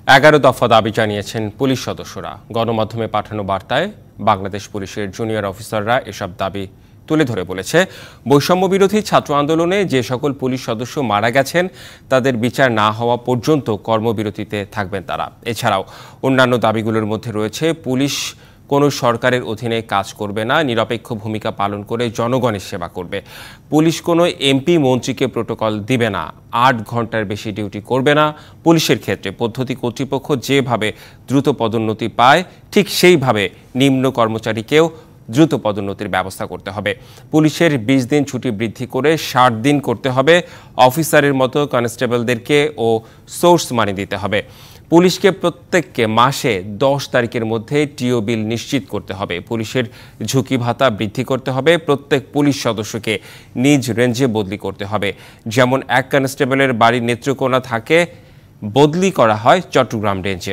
11 দফা দাবি জানিয়েছেন পুলিশ সদস্যরা। গণমাধ্যমে পাঠানো বার্তায় বাংলাদেশ পুলিশের জুনিয়র অফিসাররা এসব দাবি তুলে ধরে বলেছে, বৈষম্য বিরোধী ছাত্র আন্দোলনে যে সকল পুলিশ সদস্য মারা গেছেন তাদের বিচার না হওয়া পর্যন্ত কর্মবিরতিতে থাকবেন তারা। এছাড়াও অন্যান্য দাবিগুলোর মধ্যে রয়েছে, পুলিশ কোনো সরকারের অধীনে কাজ করবে না, নিরপেক্ষ ভূমিকা পালন করে জনগণের সেবা করবে। পুলিশ কোনো এমপি মন্ত্রীকে প্রোটোকল দিবে না, 8 ঘন্টার বেশি ডিউটি করবে না। পুলিশের ক্ষেত্রে পদ্ধতি কর্তৃপক্ষ যেভাবে দ্রুত পদোন্নতি পায় ঠিক সেইভাবে নিম্ন কর্মচারীকেও দ্রুত পদোন্নতির ব্যবস্থা করতে হবে। পুলিশের 20 দিন ছুটি বৃদ্ধি করে 60 দিন করতে হবে। অফিসারের মতো কনস্টেবলদেরকে ও সোর্স মানি দিতে হবে। পুলিশকে প্রত্যেককে মাসে 10 তারিখের মধ্যে টিও বিল নিশ্চিত করতে হবে। পুলিশের ঝুঁকি ভাতা বৃদ্ধি করতে হবে। প্রত্যেক পুলিশ সদস্যকে নিজ রেঞ্জে বদলি করতে হবে। যেমন এক কনস্টেবলের বাড়ির নেত্রকোনা থাকে, বদলি করা হয় চট্টগ্রাম রেঞ্জে।